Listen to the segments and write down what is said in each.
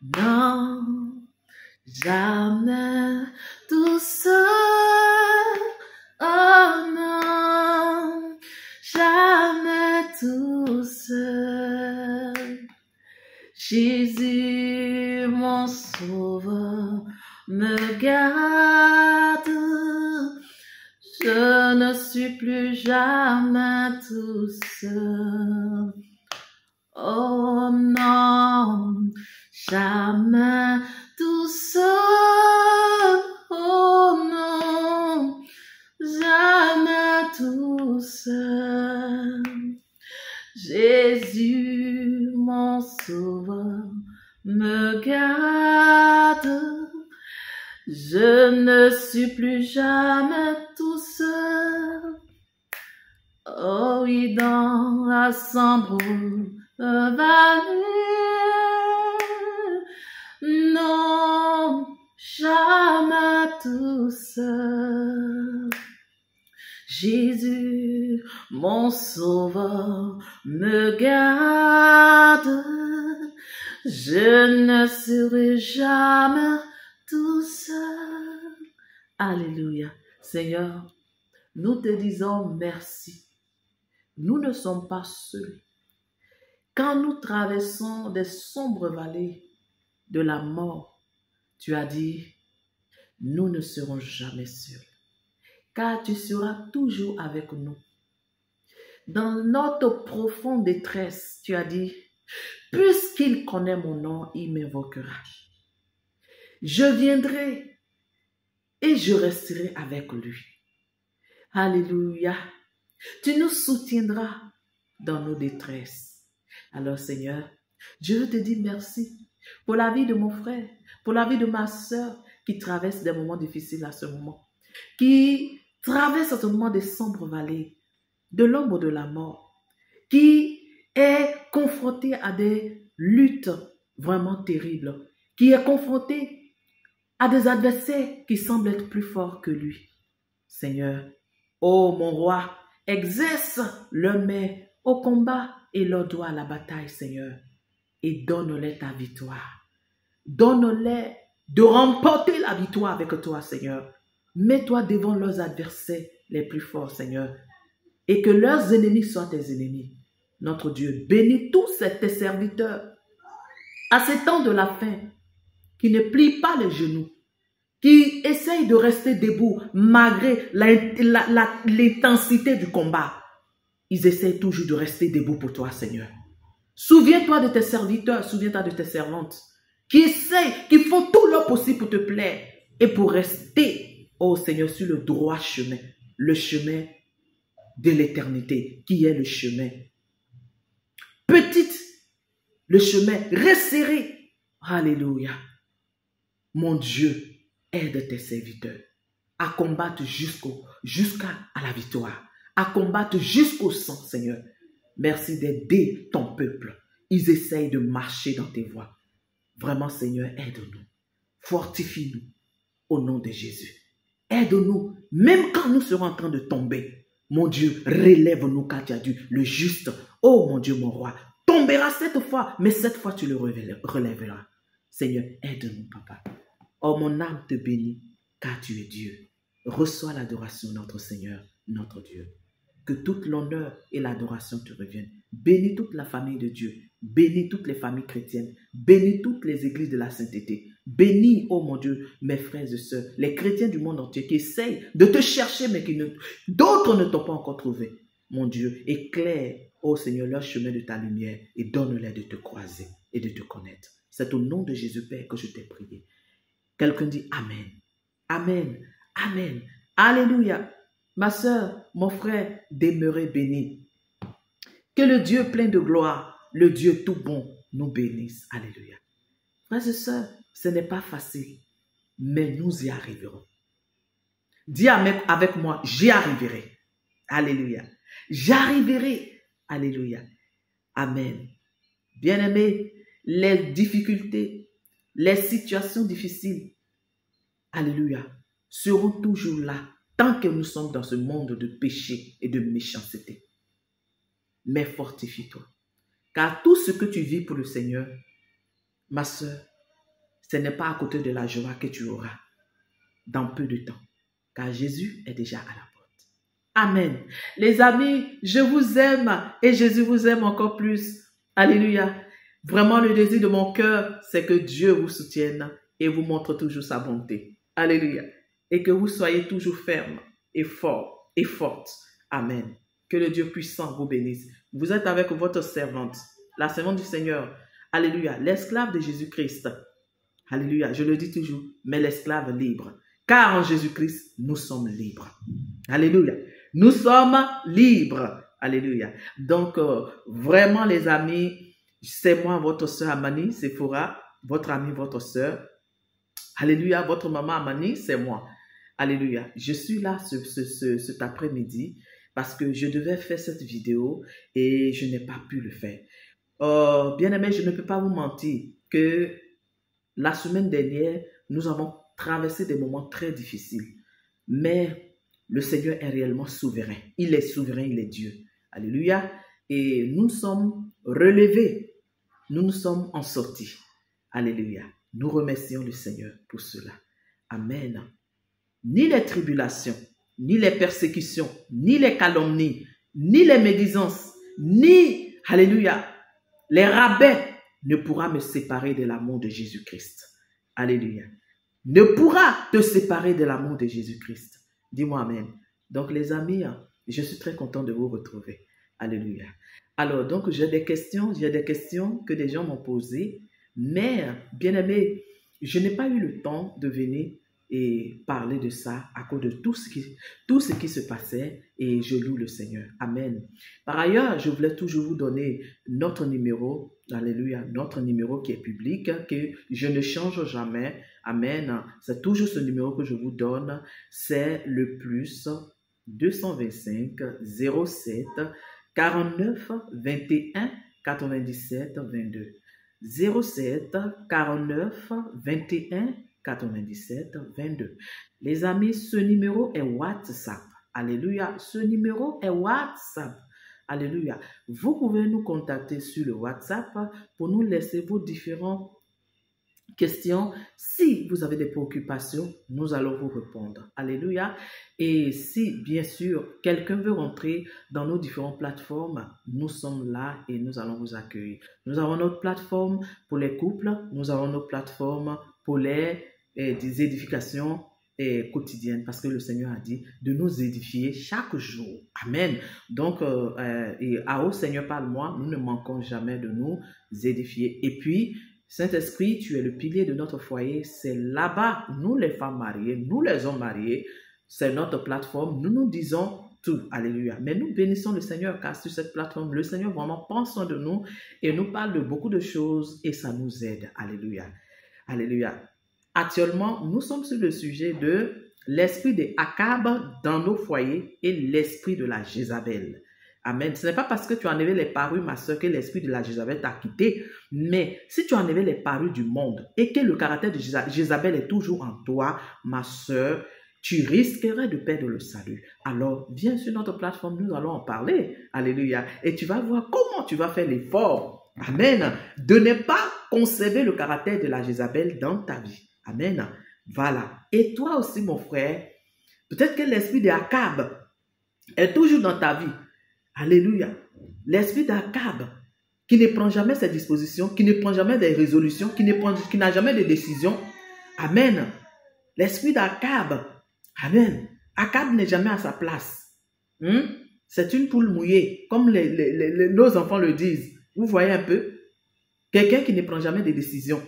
Non, jamais tout seul. Oh non, jamais tout seul. Jésus, mon sauveur, me garde. Je ne suis plus jamais tout seul. Oh non, jamais tout seul. Oh non, jamais tout seul. Jésus, mon sauveur, me garde. Je ne suis plus jamais tout seul. Oh oui, dans la sombre vallée. Non, jamais tout seul. Jésus, mon sauveur, me garde. Je ne serai jamais tout seul. Alléluia. Seigneur, nous te disons merci. Nous ne sommes pas seuls. Quand nous traversons des sombres vallées de la mort, tu as dit, nous ne serons jamais seuls, car tu seras toujours avec nous. Dans notre profonde détresse, tu as dit, puisqu'il connaît mon nom, il m'invoquera. Je viendrai et je resterai avec lui. Alléluia. Tu nous soutiendras dans nos détresses. Alors Seigneur, je veux te dire merci pour la vie de mon frère, pour la vie de ma soeur qui traverse des moments difficiles à ce moment, qui traverse à ce moment des sombres vallées, de l'ombre de la mort, qui est confronté à des luttes vraiment terribles, qui est confronté à des adversaires qui semblent être plus forts que lui. Seigneur, ô mon roi, exerce leur main au combat et leur doigt à la bataille, Seigneur, et donne-leur ta victoire. Donne-leur de remporter la victoire avec toi, Seigneur. Mets-toi devant leurs adversaires les plus forts, Seigneur, et que leurs ennemis soient tes ennemis. Notre Dieu, bénis tous tes serviteurs à ces temps de la fin, qui ne plient pas les genoux, qui essayent de rester debout malgré l'intensité du combat. Ils essayent toujours de rester debout pour toi, Seigneur. Souviens-toi de tes serviteurs, souviens-toi de tes servantes, qui essayent, qui font tout leur possible pour te plaire et pour rester, oh Seigneur, sur le droit chemin, le chemin de l'éternité, qui est le chemin petite, le chemin resserré. Alléluia. Mon Dieu, aide tes serviteurs à combattre jusqu'à la victoire, à combattre jusqu'au sang, Seigneur. Merci d'aider ton peuple. Ils essayent de marcher dans tes voies. Vraiment, Seigneur, aide-nous. Fortifie-nous au nom de Jésus. Aide-nous, même quand nous serons en train de tomber. Mon Dieu, relève-nous car tu as dit, le juste, oh mon Dieu, mon roi, tombera cette fois, mais cette fois tu le relèveras. Seigneur, aide-nous, Papa. Oh, mon âme te bénit, car tu es Dieu. Reçois l'adoration, notre Seigneur, notre Dieu. Que toute l'honneur et l'adoration te reviennent. Bénis toute la famille de Dieu. Bénis toutes les familles chrétiennes. Bénis toutes les églises de la sainteté. Bénis, oh mon Dieu, mes frères et sœurs, les chrétiens du monde entier qui essayent de te chercher, mais d'autres ne t'ont pas encore trouvé. Mon Dieu, éclaire, oh Seigneur, leur chemin de ta lumière et donne-leur de te croiser et de te connaître. C'est au nom de Jésus, Père, que je t'ai prié. Quelqu'un dit Amen. Amen. Amen. Alléluia. Ma sœur, mon frère, demeurez bénis. Que le Dieu plein de gloire, le Dieu tout bon, nous bénisse. Alléluia. Frères et sœurs, ce n'est pas facile, mais nous y arriverons. Dis avec moi, j'y arriverai. Alléluia. J'arriverai. Alléluia. Amen. Bien-aimés, les difficultés, les situations difficiles, alléluia, seront toujours là tant que nous sommes dans ce monde de péché et de méchanceté. Mais fortifie-toi, car tout ce que tu vis pour le Seigneur, ma soeur, ce n'est pas à côté de la joie que tu auras dans peu de temps, car Jésus est déjà à la porte. Amen. Les amis, je vous aime et Jésus vous aime encore plus. Alléluia. Vraiment, le désir de mon cœur, c'est que Dieu vous soutienne et vous montre toujours sa bonté. Alléluia. Et que vous soyez toujours ferme et fort et forte. Amen. Que le Dieu puissant vous bénisse. Vous êtes avec votre servante, la servante du Seigneur. Alléluia. L'esclave de Jésus-Christ. Alléluia. Je le dis toujours, mais l'esclave libre. Car en Jésus-Christ, nous sommes libres. Alléluia. Nous sommes libres. Alléluia. Donc, vraiment les amis, c'est moi, votre soeur Amani, Sephora, votre amie, votre soeur. Alléluia. Votre maman Amani, c'est moi. Alléluia. Je suis là cet après-midi parce que je devais faire cette vidéo et je n'ai pas pu le faire. Bien-aimés, je ne peux pas vous mentir que la semaine dernière, nous avons traversé des moments très difficiles. Mais le Seigneur est réellement souverain. Il est souverain, il est Dieu. Alléluia. Et nous sommes relevés. Nous nous sommes en sortie. Alléluia. Nous remercions le Seigneur pour cela. Amen. Ni les tribulations, ni les persécutions, ni les calomnies, ni les médisances, ni, alléluia, les rabais ne pourra me séparer de l'amour de Jésus-Christ. Alléluia. Ne pourra te séparer de l'amour de Jésus-Christ. Dis-moi amen. Donc les amis, je suis très content de vous retrouver. Alléluia. Alors donc j'ai des questions que des gens m'ont posées, mais bien aimé, je n'ai pas eu le temps de venir et parler de ça à cause de tout ce qui se passait et je loue le Seigneur. Amen. Par ailleurs, je voulais toujours vous donner notre numéro, alléluia, notre numéro qui est public, que je ne change jamais. Amen. C'est toujours ce numéro que je vous donne. C'est le plus 225 07 49 21 97 22. 07 49 21 97 22. Les amis, ce numéro est WhatsApp. Alléluia. Ce numéro est WhatsApp. Alléluia. Vous pouvez nous contacter sur le WhatsApp pour nous laisser vos différentes questions. Si vous avez des préoccupations, nous allons vous répondre. Alléluia. Et si, bien sûr, quelqu'un veut rentrer dans nos différentes plateformes, nous sommes là et nous allons vous accueillir. Nous avons notre plateforme pour les couples. Nous avons notre plateforme pour des édifications quotidiennes, parce que le Seigneur a dit de nous édifier chaque jour. Amen. Donc, au Seigneur parle-moi, nous ne manquons jamais de nous édifier. Et puis, Saint-Esprit, tu es le pilier de notre foyer. C'est là-bas, nous les femmes mariées, nous les hommes mariés, c'est notre plateforme. Nous nous disons tout. Alléluia. Mais nous bénissons le Seigneur car sur cette plateforme, le Seigneur vraiment pense de nous et nous parle de beaucoup de choses et ça nous aide. Alléluia. Alléluia. Actuellement, nous sommes sur le sujet de l'esprit de Akab dans nos foyers et l'esprit de la Jézabel. Amen. Ce n'est pas parce que tu as enlevé les parures, ma soeur, que l'esprit de la Jézabel t'a quitté. Mais si tu as enlevé les parures du monde et que le caractère de Jézabel est toujours en toi, ma soeur, tu risquerais de perdre le salut. Alors, viens sur notre plateforme, nous allons en parler. Alléluia. Et tu vas voir comment tu vas faire l'effort. Amen. De ne pas conserver le caractère de la Jézabel dans ta vie. Amen. Voilà. Et toi aussi, mon frère, peut-être que l'esprit d'Akab est toujours dans ta vie. Alléluia. L'esprit d'Akab qui ne prend jamais ses dispositions, qui ne prend jamais des résolutions, qui n'a jamais de décisions. Amen. L'esprit d'Akab. Amen. Akab n'est jamais à sa place. C'est une poule mouillée, comme nos enfants le disent. Vous voyez un peu? Quelqu'un qui ne prend jamais de décisions.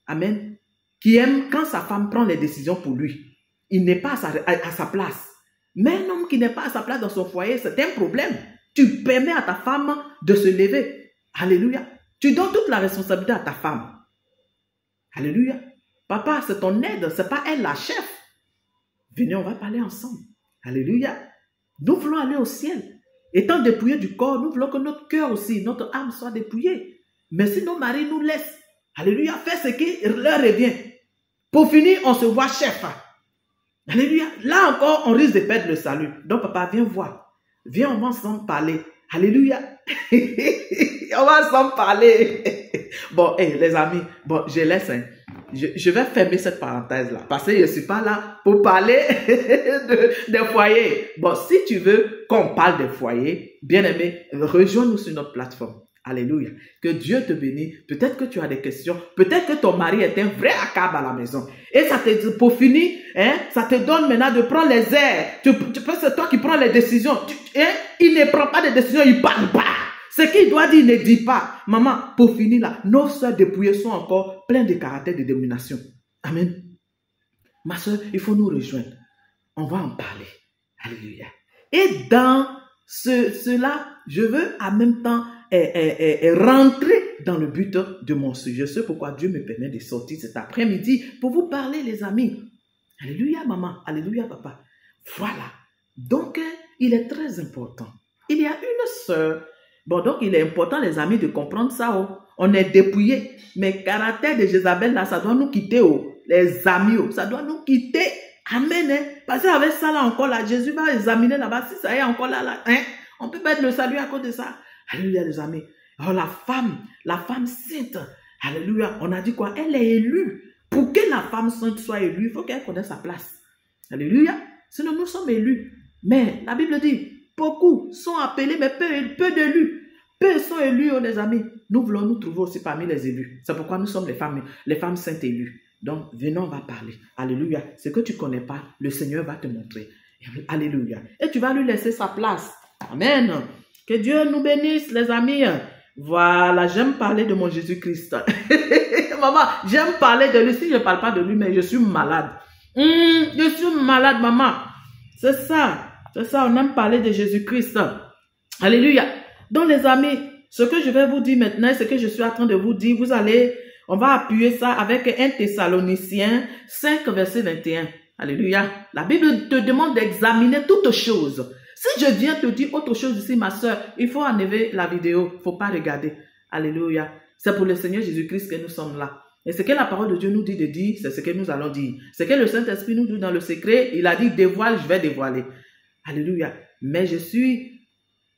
Amen. Qui aime quand sa femme prend les décisions pour lui. Il n'est pas à sa place. Mais un homme qui n'est pas à sa place dans son foyer, c'est un problème. Tu permets à ta femme de se lever. Alléluia. Tu donnes toute la responsabilité à ta femme. Alléluia. Papa, c'est ton aide, c'est pas elle la chef. Venez, on va parler ensemble. Alléluia. Nous voulons aller au ciel. Étant dépouillés du corps, nous voulons que notre cœur aussi, notre âme soit dépouillée. Mais si nos maris nous laissent, alléluia, faire ce qui leur revient. Pour finir, on se voit chef. Alléluia. Là encore, on risque de perdre le salut. Donc, papa, viens voir. Viens, on va ensemble parler. Alléluia. On va ensemble parler. Bon, les amis, bon, je laisse. je vais fermer cette parenthèse-là parce que je ne suis pas là pour parler des foyers. Bon, si tu veux qu'on parle des foyers, bien aimé, rejoins-nous sur notre plateforme. Alléluia. Que Dieu te bénisse. Peut-être que tu as des questions. Peut-être que ton mari est un vrai accable à la maison. Et ça te, pour finir, hein, ça te donne maintenant de prendre les airs. C'est toi qui prends les décisions. Il ne prend pas de décisions, il ne parle pas. Ce qu'il doit dire, il ne dit pas. Maman, pour finir là, nos soeurs dépouillées sont encore pleines de caractère de domination. Amen. Ma soeur, il faut nous rejoindre. On va en parler. Alléluia. Et dans cela, je veux en même temps rentrer dans le but de mon sujet. C'est pourquoi Dieu me permet de sortir cet après-midi pour vous parler, les amis. Alléluia, maman. Alléluia, papa. Voilà. Donc, il est très important. Il y a une sœur. Bon, donc, il est important, les amis, de comprendre ça. Oh. On est dépouillés. Mais le caractère de Jézabel, là, ça doit nous quitter. Oh. Les amis, oh. Ça doit nous quitter. Amen. Hein. Parce qu'avec ça, là, encore, là, Jésus va examiner là-bas. Si ça est encore là, hein, on peut mettre le salut à cause de ça. Alléluia, les amis. Oh, la femme sainte. Alléluia. On a dit quoi? Elle est élue. Pour que la femme sainte soit élue, il faut qu'elle connaisse sa place. Alléluia. Sinon, nous sommes élus. Mais la Bible dit, beaucoup sont appelés, mais peu d'élus. Peu sont élus, oh, les amis. Nous voulons nous trouver aussi parmi les élus. C'est pourquoi nous sommes les femmes saintes élues. Donc, venons, on va parler. Alléluia. Ce que tu ne connais pas, le Seigneur va te montrer. Alléluia. Et tu vas lui laisser sa place. Amen. Que Dieu nous bénisse, les amis. Voilà, j'aime parler de mon Jésus-Christ. Maman, j'aime parler de lui. Si je ne parle pas de lui, mais je suis malade. Je suis malade, maman. C'est ça. C'est ça, on aime parler de Jésus-Christ. Alléluia. Donc, les amis, ce que je vais vous dire maintenant, ce que je suis en train de vous dire, on va appuyer ça avec 1 Thessaloniciens 5, verset 21. Alléluia. La Bible te demande d'examiner toutes choses. Si je viens te dire autre chose ici, ma soeur, il faut enlever la vidéo. Il ne faut pas regarder. Alléluia. C'est pour le Seigneur Jésus-Christ que nous sommes là. Et ce que la parole de Dieu nous dit de dire, c'est ce que nous allons dire. Ce que le Saint-Esprit nous dit dans le secret, il a dit dévoile, je vais dévoiler. Alléluia. Mais je suis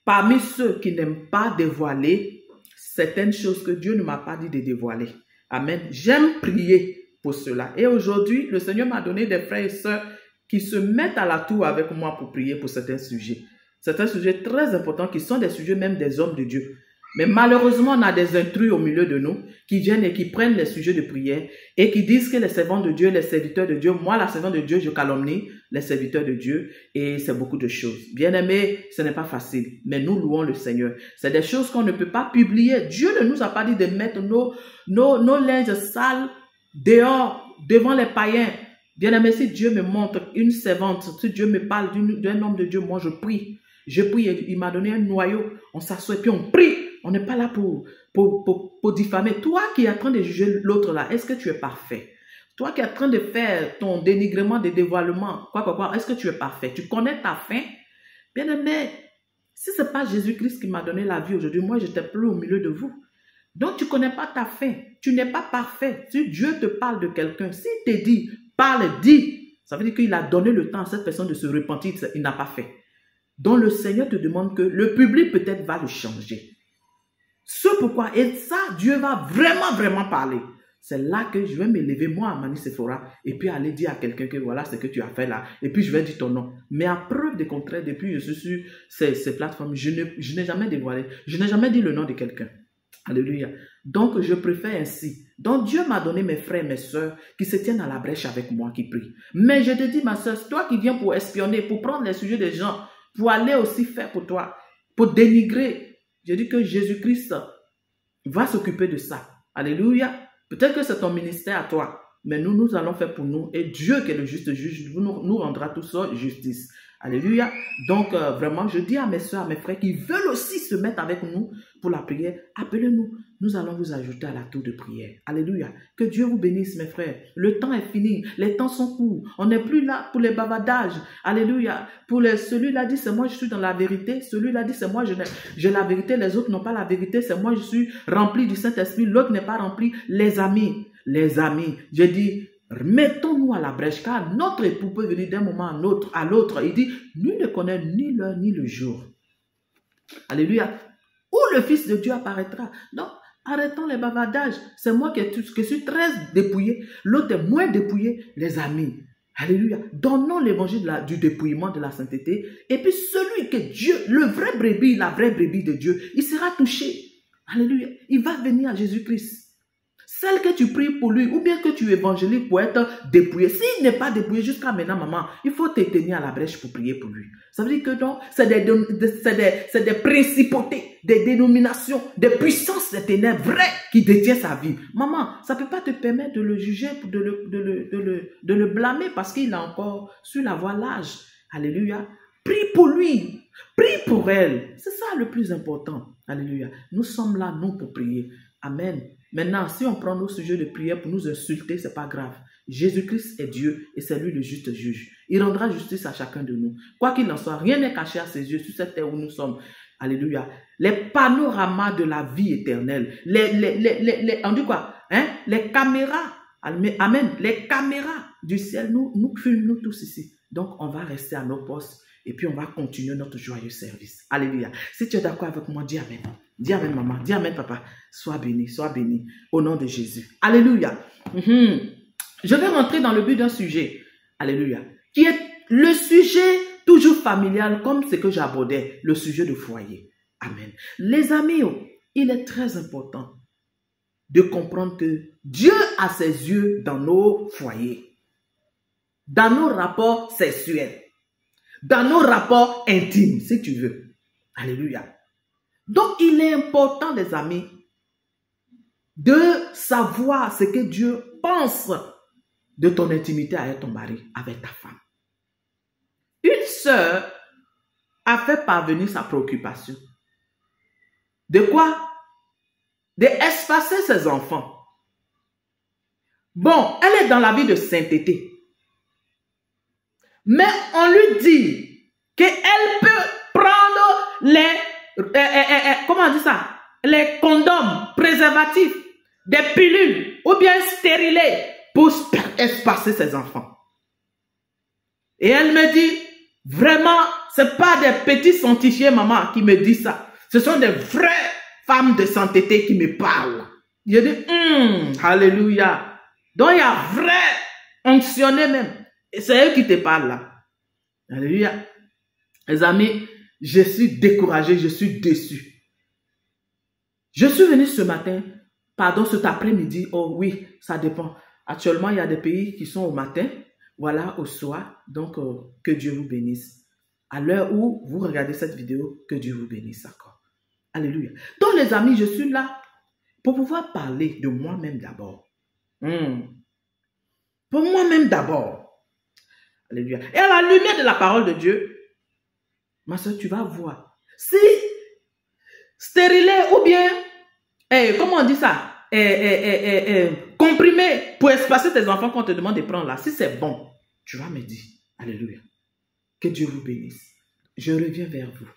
parmi ceux qui n'aiment pas dévoiler certaines choses que Dieu ne m'a pas dit de dévoiler. Amen. J'aime prier pour cela. Et aujourd'hui, le Seigneur m'a donné des frères et sœurs qui se mettent à la tour avec moi pour prier pour certains sujets. Certains sujets très importants qui sont des sujets même des hommes de Dieu. Mais malheureusement, on a des intrus au milieu de nous qui viennent et qui prennent les sujets de prière et qui disent que les servants de Dieu, les serviteurs de Dieu, moi, la servante de Dieu, je calomnie les serviteurs de Diu et c'est beaucoup de choses. Bien aimé, ce n'est pas facile, mais nous louons le Seigneur. C'est des choses qu'on ne peut pas publier. Dieu ne nous a pas dit de mettre nos linges sales dehors, devant les païens. Bien aimé, si Dieu me montre une servante, si Dieu me parle d'un homme de Dieu, moi je prie. Je prie, il m'a donné un noyau, on s'assoit et puis on prie. On n'est pas là pour diffamer. Toi qui es en train de juger l'autre là, est-ce que tu es parfait? Toi qui es en train de faire ton dénigrement, des dévoilements, est-ce que tu es parfait? Tu connais ta fin? Bien aimé, si ce n'est pas Jésus-Christ qui m'a donné la vie aujourd'hui, moi je n'étais plus au milieu de vous. Donc tu ne connais pas ta fin. Tu n'es pas parfait. Si Dieu te parle de quelqu'un, s'il te dit, parle, dis, ça veut dire qu'il a donné le temps à cette personne de se repentir, il n'a pas fait. Donc le Seigneur te demande que le public peut-être va le changer. C'est pourquoi, et ça, Dieu va vraiment parler. C'est là que je vais m'élever, moi, à Mani Sephora, et puis aller dire à quelqu'un que voilà ce que tu as fait là, et puis je vais dire ton nom. Mais à preuve de contraire, depuis que je suis sur ces plateformes, je n'ai jamais dévoilé, je n'ai jamais dit le nom de quelqu'un. Alléluia. Donc, je préfère ainsi. Donc, Dieu m'a donné mes frères et mes soeurs qui se tiennent à la brèche avec moi, qui prient. Mais je te dis, ma soeur, c'est toi qui viens pour espionner, pour prendre les sujets des gens, pour aller aussi faire pour toi, pour dénigrer. Je dis que Jésus-Christ va s'occuper de ça. Alléluia. Peut-être que c'est ton ministère à toi, mais nous allons faire pour nous. Et Dieu qui est le juste juge, nous rendra tout ça justice. Alléluia. Donc, vraiment, je dis à mes soeurs, à mes frères qui veulent aussi se mettre avec nous pour la prière, appelez-nous. Nous allons vous ajouter à la tour de prière. Alléluia. Que Dieu vous bénisse, mes frères. Le temps est fini. Les temps sont courts. On n'est plus là pour les bavardages. Alléluia. Celui-là dit, c'est moi, je suis dans la vérité. Celui-là dit, c'est moi, j'ai la vérité. Les autres n'ont pas la vérité. C'est moi, je suis rempli du Saint-Esprit. L'autre n'est pas rempli. Les amis, je dis, mettons-nous à la brèche, car notre époux peut venir d'un moment à l'autre. Il dit, nul ne connaît ni l'heure ni le jour. Alléluia. Où le Fils de Dieu apparaîtra. Donc, Arrêtons les bavardages. C'est moi qui suis très dépouillé. L'autre est moins dépouillé. Les amis, alléluia. Donnons l'évangile du dépouillement, de la sainteté. Et puis celui que Dieu, le vrai brebis, la vraie brebis de Dieu, il sera touché. Alléluia. Il va venir à Jésus-Christ. Celle que tu pries pour lui, ou bien que tu évangélises pour être dépouillé. S'il n'est pas dépouillé jusqu'à maintenant, maman, il faut te tenir à la brèche pour prier pour lui. Ça veut dire que non, c'est des principautés, des dénominations, des puissances des ténèbres vraies qui détiennent sa vie. Maman, ça ne peut pas te permettre de le juger, de le blâmer parce qu'il a encore su la voie l'âge. Alléluia. Prie pour lui. Prie pour elle. C'est ça le plus important. Alléluia. Nous sommes là, non, pour prier. Amen. Maintenant, si on prend nos sujets de prière pour nous insulter, ce n'est pas grave. Jésus-Christ est Dieu et c'est lui le juste juge. Il rendra justice à chacun de nous. Quoi qu'il en soit, rien n'est caché à ses yeux sur cette terre où nous sommes. Alléluia. Les panoramas de la vie éternelle. On dit quoi? Les caméras. Amen. Les caméras du ciel nous filment nous tous ici. Donc, on va rester à nos postes et puis on va continuer notre joyeux service. Alléluia. Si tu es d'accord avec moi, dis amen. Dis amen, maman. Dis amen, papa. Sois béni, au nom de Jésus. Alléluia. Je vais rentrer dans le but d'un sujet. Alléluia. Qui est le sujet toujours familial, comme ce que j'abordais, le sujet de foyer. Amen. Les amis, il est très important de comprendre que Dieu a ses yeux dans nos foyers, dans nos rapports sexuels, dans nos rapports intimes, si tu veux. Alléluia. Donc, il est important, les amis, de savoir ce que Dieu pense de ton intimité avec ton mari, avec ta femme. Une sœur a fait parvenir sa préoccupation. De quoi? D'espacer ses enfants. Bon, elle est dans la vie de sainteté. Mais on lui dit qu'elle peut prendre comment on dit ça? Les condoms, préservatifs, des pilules ou bien stérilés pour espacer ses enfants. Et elle me dit, vraiment, c'est pas des petits sanctifiés, maman, qui me disent ça. Ce sont des vraies femmes de sainteté qui me parlent. Je dis, alléluia. Donc, il y a vrai onctionné même. Et c'est eux qui te parlent là. Alléluia. Les amis, je suis découragé, je suis déçu. Je suis venu ce matin, cet après-midi. Oh oui, ça dépend. Actuellement, il y a des pays qui sont au matin, voilà, au soir. Donc, que Dieu vous bénisse. À l'heure où vous regardez cette vidéo, que Dieu vous bénisse encore. Alléluia. Donc, les amis, je suis là pour pouvoir parler de moi-même d'abord. Pour moi-même d'abord. Alléluia. Et à la lumière de la parole de Dieu, ma soeur, tu vas voir. Si stérilé ou bien, comment on dit ça? Comprimé pour espacer tes enfants qu'on te demande de prendre là. Si c'est bon, tu vas me dire. Alléluia. Que Dieu vous bénisse. Je reviens vers vous.